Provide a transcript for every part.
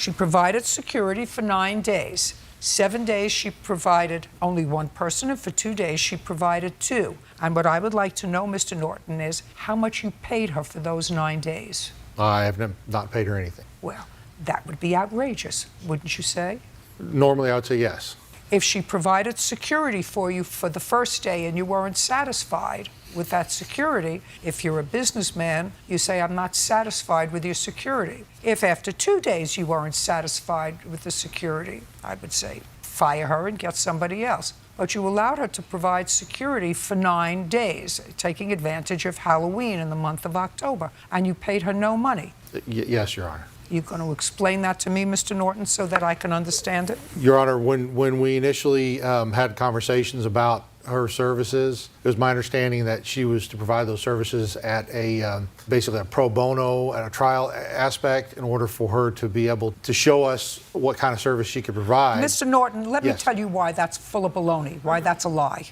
She provided security for 9 days. 7 days she provided only one person, and for 2 days she provided two. And what I would like to know, Mr. Norton, is how much you paid her for those 9 days. I have not paid her anything. Well, that would be outrageous, wouldn't you say? Normally I would say yes. If she provided security for you for the first day and you weren't satisfied with that security, if you're a businessman, you say, I'm not satisfied with your security. If after 2 days you weren't satisfied with the security, I would say, fire her and get somebody else. But you allowed her to provide security for 9 days, taking advantage of Halloween in the month of October, and you paid her no money. Yes, Your Honor. You going to explain that to me, Mr. Norton, so that I can understand it? Your Honor, when we initially had conversations about her services, it was my understanding that she was to provide those services at a basically a pro bono, at a trial aspect, in order for her to be able to show us what kind of service she could provide. Mr. Norton, let me Yes. tell you why that's full of baloney, why that's a lie.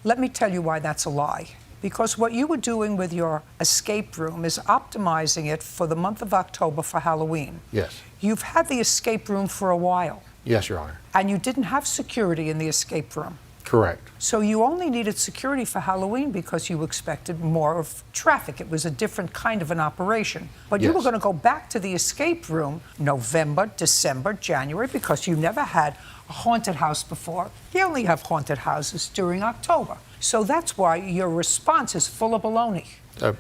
Let me tell you why that's a lie. Because what you were doing with your escape room is optimizing it for the month of October for Halloween. Yes. You've had the escape room for a while. Yes, Your Honor. And you didn't have security in the escape room. Correct. So you only needed security for Halloween because you expected more of traffic. It was a different kind of an operation. But you were Yes. going to go back to the escape room November, December, January, because you never had a haunted house before. You only have haunted houses during October. So that's why your response is full of baloney.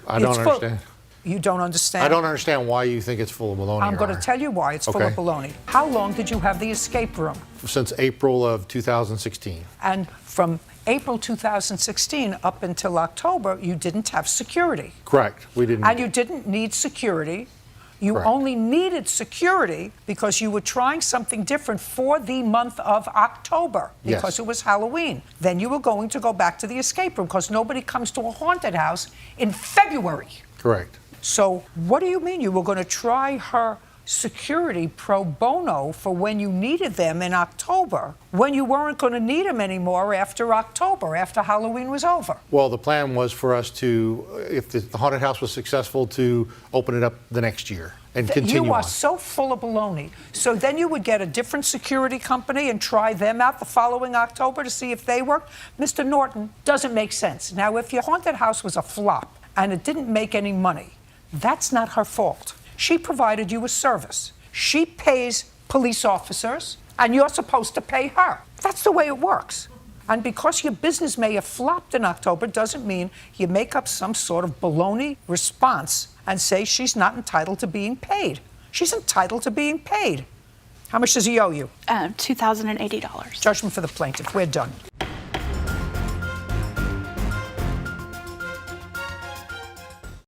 I don't understand. You don't understand? I don't understand why you think it's full of baloney, I'm Your going to Honor. tell you why it's full of Okay. baloney. How long did you have the escape room? Since April of 2016. And from April 2016 up until October, you didn't have security. Correct. We didn't. And you didn't need security. You Correct. only needed security because you were trying something different for the month of October because Yes. it was Halloween. Then you were going to go back to the escape room because nobody comes to a haunted house in February. Correct. So what do you mean you were going to try her security pro bono for when you needed them in October, when you weren't going to need them anymore after October, after Halloween was over? Well, the plan was for us to, if the haunted house was successful, to open it up the next year and continue You are on. so full of baloney. So then you would get a different security company and try them out the following October to see if they worked? Mr. Norton, doesn't make sense. Now, if your haunted house was a flop and it didn't make any money, that's not her fault. She provided you a service. She pays police officers, and you're supposed to pay her. That's the way it works. And because your business may have flopped in October doesn't mean you make up some sort of baloney response and say she's not entitled to being paid. She's entitled to being paid. How much does he owe you? $2,080. Judgment for the plaintiff. We're done.